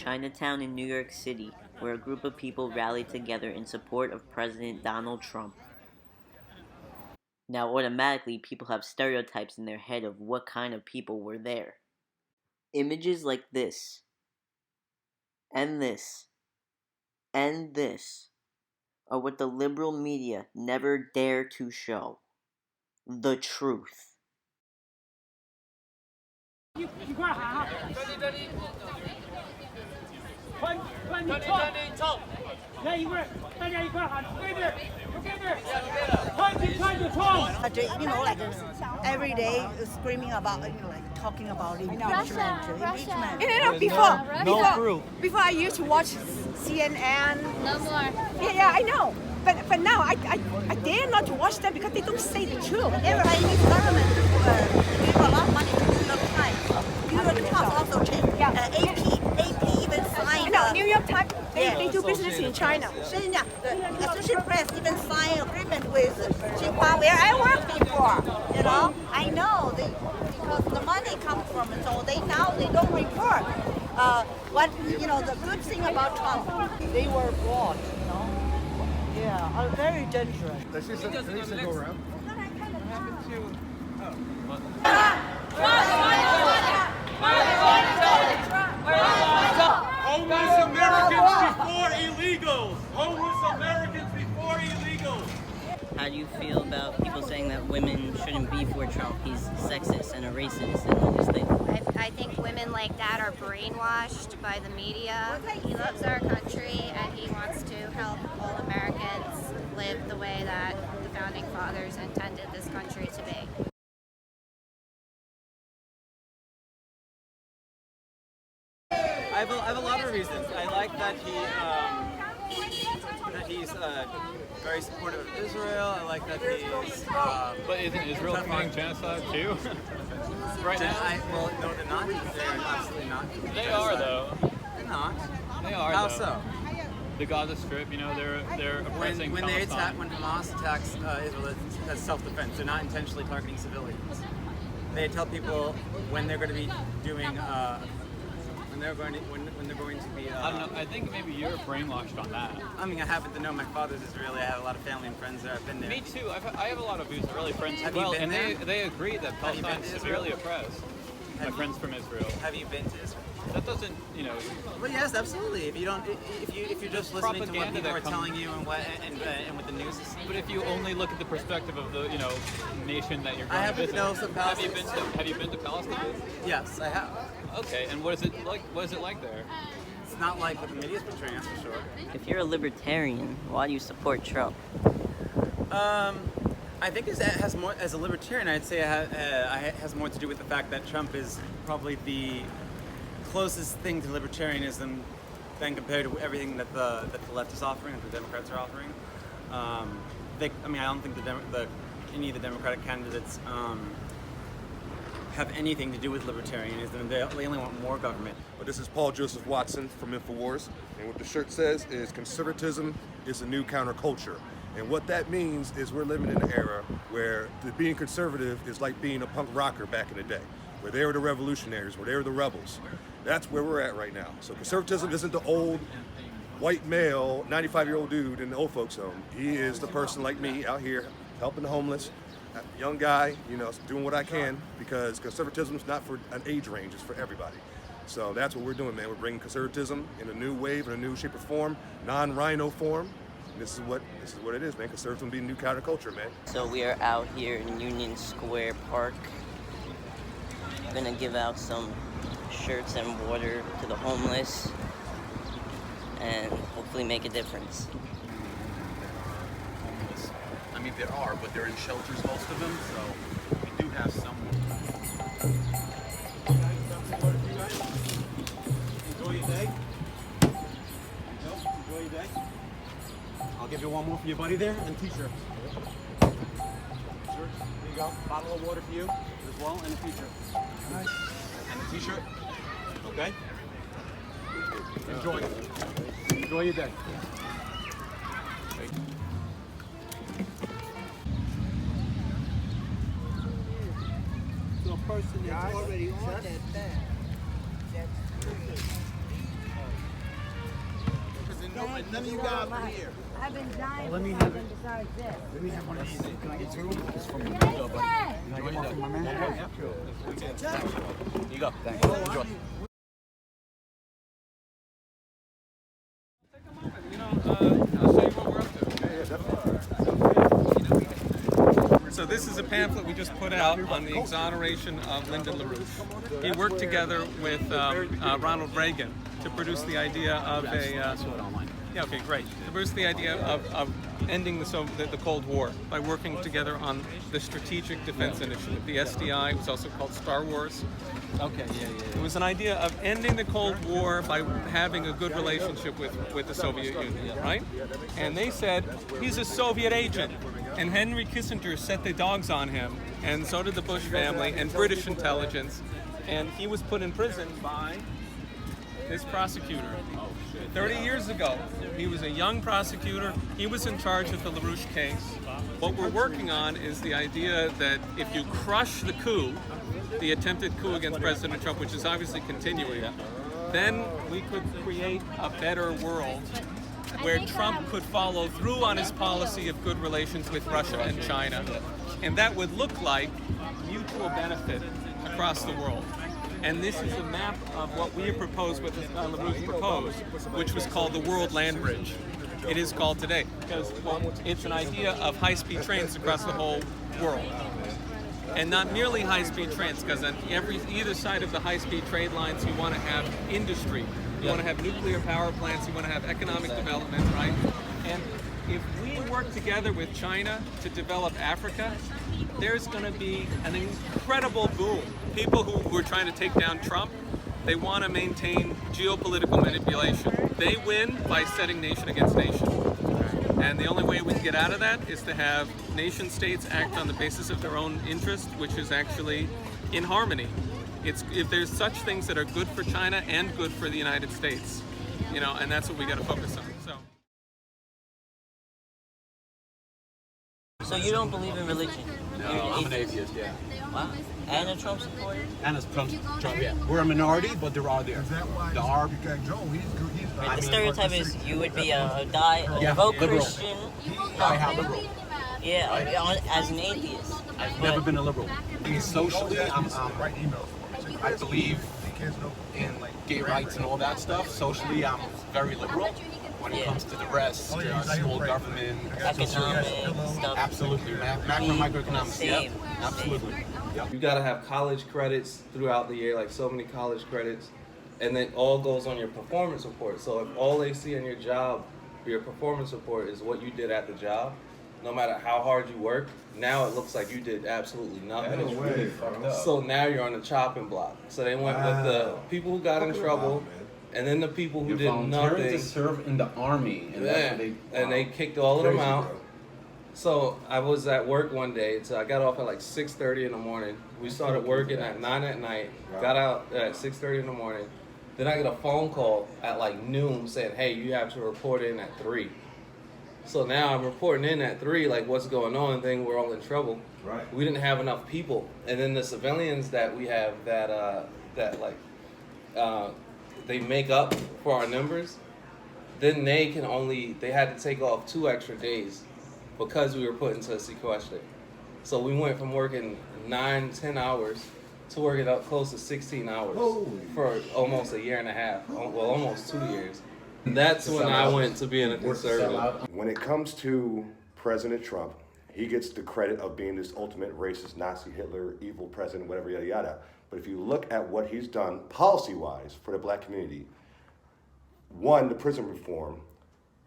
Chinatown in New York City, where a group of people rallied together in support of President Donald Trump. Now, automatically, people have stereotypes in their head of what kind of people were there. Images like this, and this, and this, are what the liberal media never dare to show. The truth. 一块喊哈！快你冲！来一块，大家一块喊 together together， 快就冲！ You know, like every day screaming about, like talking about impeachment. Before I used to watch CNN. No more. Yeah, I know. But now I dare not to watch them because they don't say the truth. Everybody needs government to give a lot of money to New York Times. New York Times also changed. AP even signed. No, New York Times, they do business in China. The Associated Press even signed an agreement with Xinhua, where I worked before. You know, I know because the money comes from it, so they don't report. The good thing about Trump, they were bought. You know, yeah, very dangerous. Let's see some go around. Homeless Americans before illegals! Homeless Americans before illegals! How do you feel about people saying that women shouldn't be for Trump? He's sexist and a racist and all these things. I think women like that are brainwashed by the media. He loves our country and he wants to help all Americans live the way that the founding fathers intended this country to be. I have a lot of reasons. I like that he's very supportive of Israel. I like that he's. But isn't Israel committing genocide too? Right now? Well, no, they're not. They're absolutely not. They are though. They're not. They are. How though. so? The Gaza Strip, you know, they're oppressing when Palestine. when Hamas attacks Israel as self-defense, they're not intentionally targeting civilians. They tell people when they're going to be doing. When they're going to be. I don't know. I think maybe you're brainwashed on that. I mean, I happen to know my father's Israeli. I have a lot of family and friends there. I've been there. Me too. I have a lot of Israeli friends as Have well, you been and there? they agree that Palestine is severely oppressed. My friends from Israel. Have you been to Israel? That doesn't, you know. Well, yes, absolutely. If you're just listening to what people are telling you and what the news is saying. But if you only look at the perspective of the nation that you're going I happen to to know visit, some have Palestinians. you been to Palestine? Yes, I have. Okay, and what is it like? What is it like there? It's not like what the media is portraying, that's for sure. If you're a libertarian, why do you support Trump? I think it has more, as a libertarian, I'd say it has more to do with the fact that Trump is probably the closest thing to libertarianism than compared to everything that the left is offering and the Democrats are offering. I don't think any of the Democratic candidates have anything to do with libertarianism. They only want more government. But this is Paul Joseph Watson from InfoWars, and what the shirt says is conservatism is the new counterculture. And what that means is we're living in an era where being conservative is like being a punk rocker back in the day, where they were the revolutionaries, where they were the rebels. That's where we're at right now. So conservatism isn't the old white male, 95-year-old dude in the old folks home. He is the person like me out here helping the homeless, young guy, doing what I can, because conservatism is not for an age range, it's for everybody. So that's what we're doing, man. We're bringing conservatism in a new wave, in a new shape or form, non-rhino form. This is what it is, man. Conservatism being new counterculture, man. So we are out here in Union Square Park. I'm gonna give out some shirts and water to the homeless and hopefully make a difference. Homeless. I mean, there are, but they're in shelters, most of them, so we do have some. Enjoy your day. Enjoy your day. I'll give you one more for your buddy there and t-shirt. Here you go. Bottle of water for you as well and a t-shirt. Nice. And a t-shirt. Okay. Enjoy it. Enjoy your day. To a person that's already on that bed, that's free. None of you guys were here. I've been dying. Let me have it. Let me have one of these. Can I get two? It's from me. Can I get one from my man? Yeah. Here you go. Thanks. Enjoy. I'll show you what we're up to. So this is a pamphlet we just put out on the exoneration of Lyndon LaRouche. He worked together with Ronald Reagan to produce the idea of yeah, okay, great. To produce the idea of ending the Cold War by working together on the Strategic Defense Initiative, the SDI. It was also called Star Wars. Okay, yeah. It was an idea of ending the Cold War by having a good relationship with the Soviet Union, right? And they said, he's a Soviet agent. And Henry Kissinger set the dogs on him, and so did the Bush family and British intelligence. And he was put in prison by this prosecutor. 30 years ago, he was a young prosecutor. He was in charge of the LaRouche case. What we're working on is the idea that if you crush the coup, the attempted coup against President Trump, which is obviously continuing, then we could create a better world where Trump could follow through on his policy of good relations with Russia and China. And that would look like mutual benefit across the world. And this is a map of what we have proposed, what LaRouche proposed, which was called the World Land Bridge. It is called today because it's an idea of high-speed trains across the whole world. And not merely high-speed trains, because on either side of the high-speed trade lines, you want to have industry. You want to have nuclear power plants. You want to have economic development, right? And if we work together with China to develop Africa, there's going to be an incredible boom. People who are trying to take down Trump, they want to maintain geopolitical manipulation. They win by setting nation against nation. And the only way we can get out of that is to have nation states act on the basis of their own interest, which is actually in harmony. If there's such things that are good for China and good for the United States, and that's what we got to focus on. So you don't believe in religion? No, I'm an atheist, yeah. Wow. And a Trump supporter? And a Trump, yeah. We're a minority, but they're all there. Is that why? There are. Right, the stereotype is you would be a devout Christian. Liberal. Yeah, as an atheist. I've never been a liberal. Socially, I believe in gay rights and all that stuff. Socially, I'm very liberal. When it comes to the rest, small government, economic stuff. Absolutely, macro microeconomics. Yep, absolutely. You gotta have college credits throughout the year, like so many college credits, and then all goes on your performance report. So if all they see in your job, your performance report, is what you did at the job, no matter how hard you work, now it looks like you did absolutely nothing. That is really fucked up. So now you're on the chopping block. So they went with the people who got in trouble. And then the people who did nothing to serve in the army, and that's what they kicked all of them out. So I was at work one day, so I got off at like 6:30 in the morning. We started working at 9 at night, got out at 6:30 in the morning. Then I get a phone call at like noon saying, hey, you have to report in at 3. So now I'm reporting in at 3, like what's going on, thinking we're all in trouble. Right. We didn't have enough people. And then the civilians that we have they make up for our numbers, then they had to take off 2 extra days because we were put into a sequester. So we went from working 9-10 hours to working up close to 16 hours for almost a year and a half, almost 2 years. That's when I went to being a conservative. When it comes to President Trump, he gets the credit of being this ultimate racist, Nazi, Hitler, evil president, whatever, yada, yada. But if you look at what he's done policy-wise for the black community, one, the prison reform,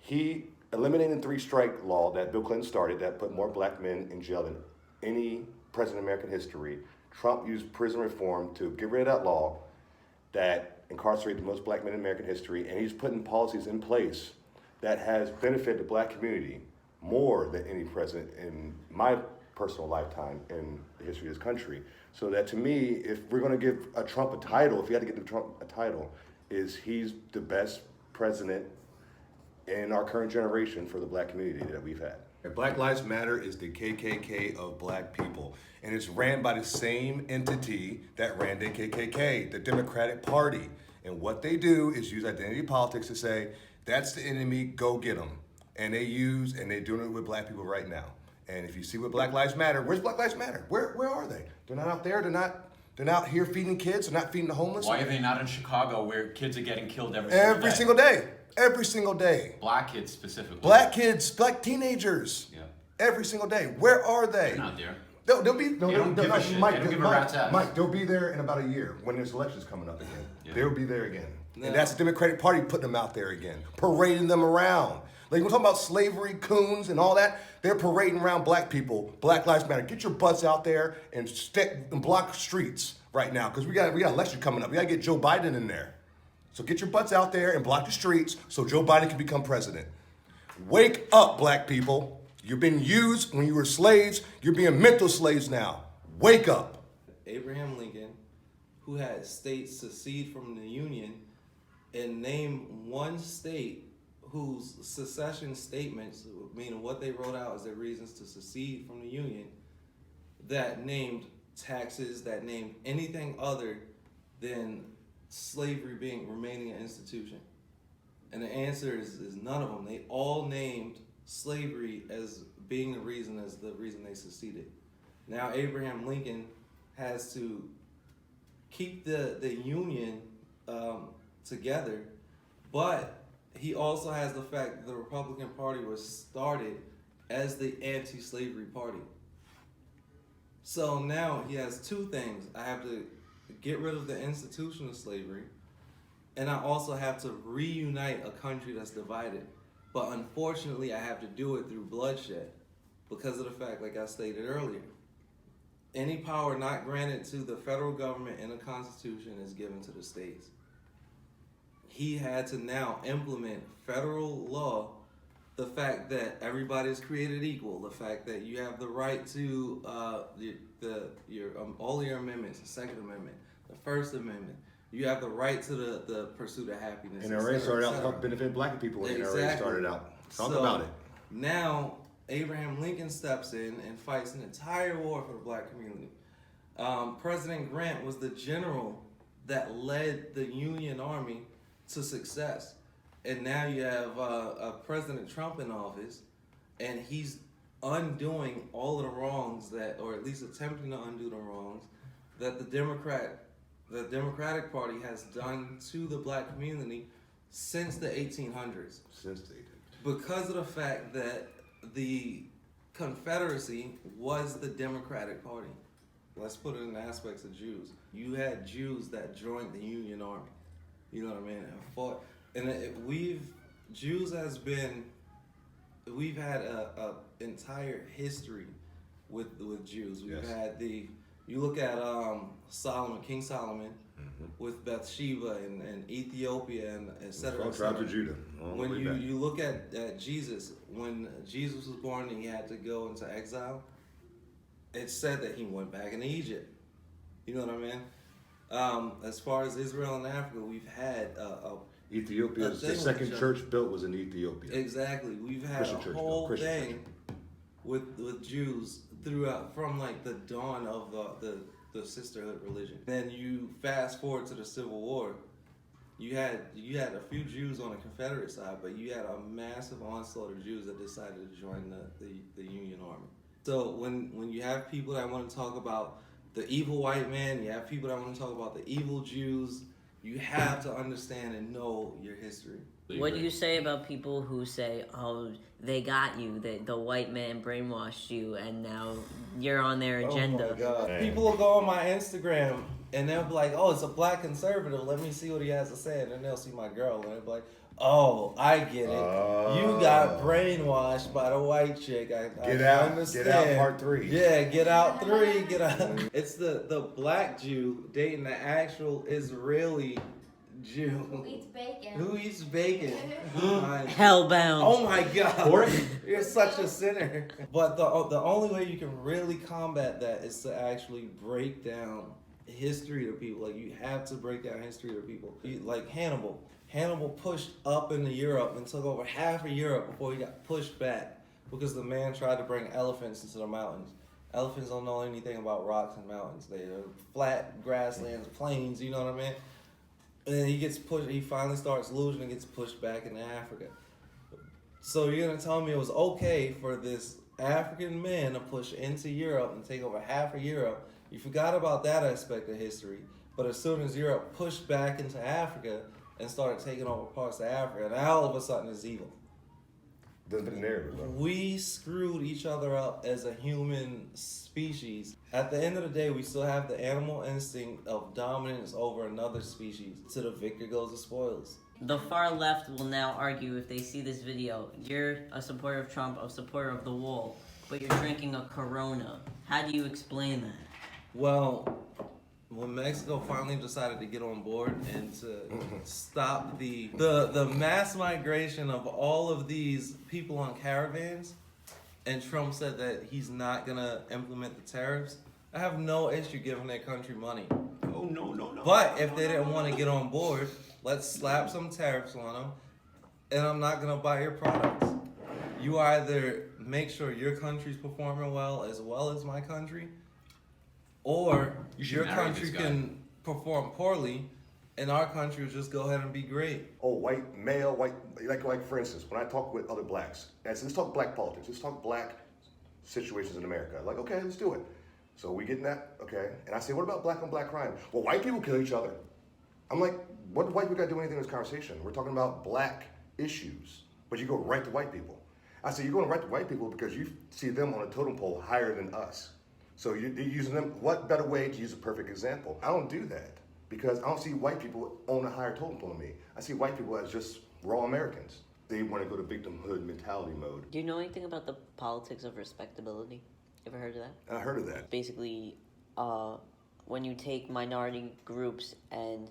he eliminated the 3-strike law that Bill Clinton started that put more black men in jail than any president in American history. Trump used prison reform to get rid of that law that incarcerated the most black men in American history, and he's putting policies in place that has benefited the black community more than any president in my personal lifetime in the history of this country. So that to me, if we're going to give a Trump a title, if you had to give Trump a title, is he's the best president in our current generation for the black community that we've had. Black Lives Matter is the KKK of black people, and it's ran by the same entity that ran the KKK, the Democratic Party. And what they do is use identity politics to say That's the enemy. Go get them. And they're doing it with black people right now. And if you see what Black Lives Matter, where's Black Lives Matter? Where are they? They're not out there. They're not here feeding kids. They're not feeding the homeless. Why are they not in Chicago where kids are getting killed every single day? Every single day. Black kids specifically. Black kids, black teenagers. Yeah. Every single day. Where are they? They're not there. They'll be. They don't give a shit. Mike, they don't give a rat's ass. Mike, they'll be there in about a year when there's elections coming up again. Yeah. They'll be there again. No. And that's the Democratic Party putting them out there again, parading them around. Like we're talking about slavery, coons, and all that. They're parading around black people. Black Lives Matter. Get your butts out there and block streets right now, because we got an election coming up. We got to get Joe Biden in there. So get your butts out there and block the streets so Joe Biden can become president. Wake up, black people. You've been used when you were slaves. You're being mental slaves now. Wake up. Abraham Lincoln, who had states secede from the Union, and name one state whose secession statements, meaning what they wrote out as their reasons to secede from the Union, that named taxes, that named anything other than slavery remaining an institution. And the answer is none of them. They all named slavery as being the reason they seceded. Now Abraham Lincoln has to keep the Union together, but he also has the fact that the Republican Party was started as the anti-slavery party. So now he has two things. I have to get rid of the institution of slavery, and I also have to reunite a country that's divided. But unfortunately, I have to do it through bloodshed because of the fact, like I stated earlier, any power not granted to the federal government in the Constitution is given to the states. He had to now implement federal law, the fact that everybody is created equal, the fact that you have the right to all your amendments, the Second Amendment, the First Amendment. You have the right to the pursuit of happiness. And NRA started out to help benefit black people when NRA started out. Talk about it. Now, Abraham Lincoln steps in and fights an entire war for the black community. President Grant was the general that led the Union Army to success. And now you have President Trump in office, and he's undoing all of the wrongs or at least attempting to undo the wrongs that the Democratic Party has done to the black community since the 1800s. Because of the fact that the Confederacy was the Democratic Party. Let's put it in the aspects of Jews. You had Jews that joined the Union Army. You know what I mean? And fought. And we've had a entire history with Jews. We've had you look at King Solomon, with Bathsheba and Ethiopia and et cetera. All tribes of Judah. When you look at Jesus, when Jesus was born and he had to go into exile, it's said that he went back into Egypt. You know what I mean? As far as Israel and Africa, we've had Ethiopia. The second church built was in Ethiopia. Exactly. We've had a whole thing with Jews throughout, from like the dawn of the sisterhood religion. Then you fast forward to the Civil War. You had a few Jews on the Confederate side, but you had a massive onslaught of Jews that decided to join the Union Army. So when you have people that want to talk about the evil white man, you have people that want to talk about the evil Jews, you have to understand and know your history. What do you say about people who say, oh, they got you, the white man brainwashed you, and now you're on their agenda? Oh my God. People will go on my Instagram and they'll be like, oh, it's a black conservative, let me see what he has to say. And then they'll see my girl and they'll be like, oh, I get it. You got brainwashed by the white chick. I understand. Get out part 3. Yeah, get out 3. Get out. It's the black Jew dating the actual Israeli Jew. Who eats bacon? Who eats bacon? Hellbound. Oh my God. You're such a sinner. But the only way you can really combat that is to actually break down history to people. Like, you have to break down history to people. Like Hannibal. Hannibal pushed up into Europe and took over half of Europe before he got pushed back because the man tried to bring elephants into the mountains. Elephants don't know anything about rocks and mountains. They are flat grasslands, plains, you know what I mean? And then he gets pushed. He finally starts losing and gets pushed back into Africa. So you're gonna tell me it was okay for this African man to push into Europe and take over half of Europe? You forgot about that aspect of history. But as soon as Europe pushed back into Africa and started taking over parts of Africa, now all of a sudden it's evil. Doesn't fit the narrative, bro. We screwed each other up as a human species. At the end of the day, we still have the animal instinct of dominance over another species. To the victor goes the spoils. The far left will now argue if they see this video, you're a supporter of Trump, a supporter of the wall, but you're drinking a Corona. How do you explain that? Well, when Mexico finally decided to get on board and to stop the mass migration of all of these people on caravans, and Trump said that he's not gonna implement the tariffs, I have no issue giving their country money. Oh, no. But if they didn't want to get on board, let's slap some tariffs on them, and I'm not gonna buy your products. You either make sure your country's performing well as my country, or your country can perform poorly, and our country will just go ahead and be great. Oh, white, male, white, like for instance, when I talk with other blacks, and so let's talk black politics, let's talk black situations in America. Like, okay, let's do it. So we getting that, okay. And I say, what about black on black crime? Well, white people kill each other. I'm like, what do white people got to do anything in this conversation? We're talking about black issues, but you go right to white people. I say, you're going right to white people because you see them on a totem pole higher than us. So you're using them. What better way to use a perfect example? I don't do that because I don't see white people on a higher totem pole than me. I see white people as just raw Americans. They want to go to victimhood mentality mode. Do you know anything about the politics of respectability? Ever heard of that? I heard of that. Basically, when you take minority groups and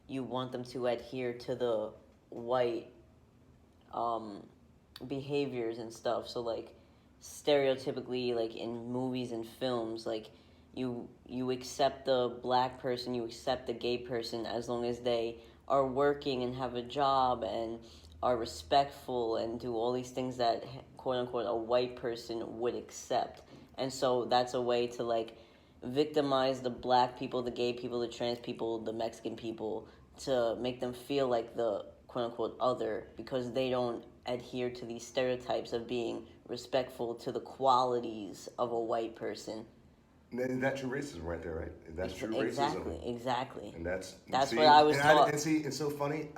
you want them to adhere to the white behaviors and stuff, so like stereotypically, like in movies and films, like you accept the black person, you accept the gay person as long as they are working and have a job and are respectful and do all these things that quote unquote a white person would accept. And so that's a way to like victimize the black people, the gay people, the trans people, the Mexican people, to make them feel like the quote unquote other because they don't adhere to these stereotypes of being respectful to the qualities of a white person. And that's true racism right there, right? That's true racism. Exactly. And that's see, what I was taught. And see, it's so funny.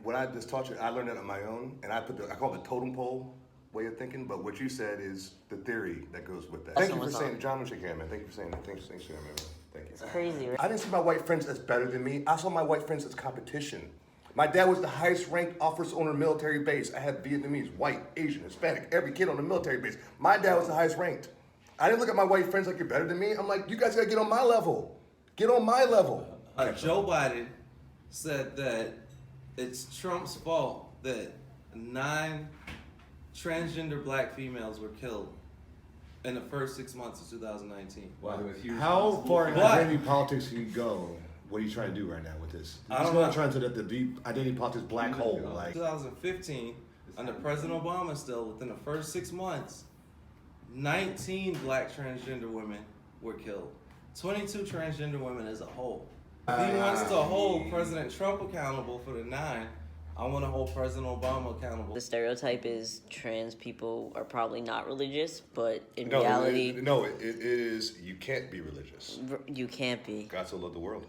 What I just taught you, I learned that on my own, and I call it the totem pole way of thinking. But what you said is the theory that goes with that. Thank you for saying, John, shake your hand, man. Thank you for saying that. Thanks for saying that, man. Thank you. It's crazy, right? I didn't see my white friends as better than me. I saw my white friends as competition. My dad was the highest ranked officer on a military base. I had Vietnamese, white, Asian, Hispanic, every kid on the military base. My dad was the highest ranked. I didn't look at my white friends like you're better than me. I'm like, you guys gotta get on my level. Get on my level. Joe Biden said that it's Trump's fault that 9 transgender black females were killed in the first 6 months of 2019. Wow. How far in identity politics can you go? What are you trying to do right now with this? I'm not trying to the deep identity politics black hole. Like 2015, under President Obama still, within the first 6 months, 19 black transgender women were killed. 22 transgender women as a whole. If he wants to hold President Trump accountable for the 9, I want to hold President Obama accountable. The stereotype is trans people are probably not religious, but in reality... It is, you can't be religious. You can't be. God so loved the world.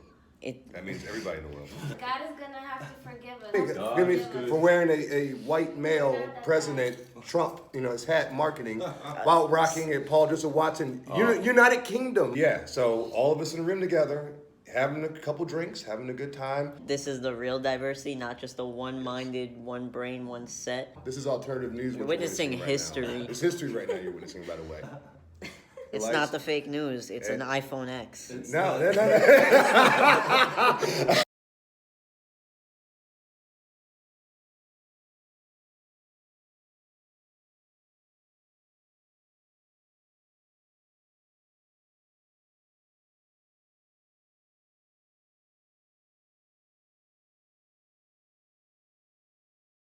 That means everybody in the world. God is going to have to forgive us. Forgive me for wearing a white male president, Trump, his hat marketing, while rocking a Paul Joseph Watson United Kingdom. Yeah, so all of us in the room together, having a couple drinks, having a good time. This is the real diversity, not just a one-minded, one brain, one set. This is alternative news. You're witnessing history. It's history right now you're witnessing, by the way. It's not the fake news. It's an iPhone X. No.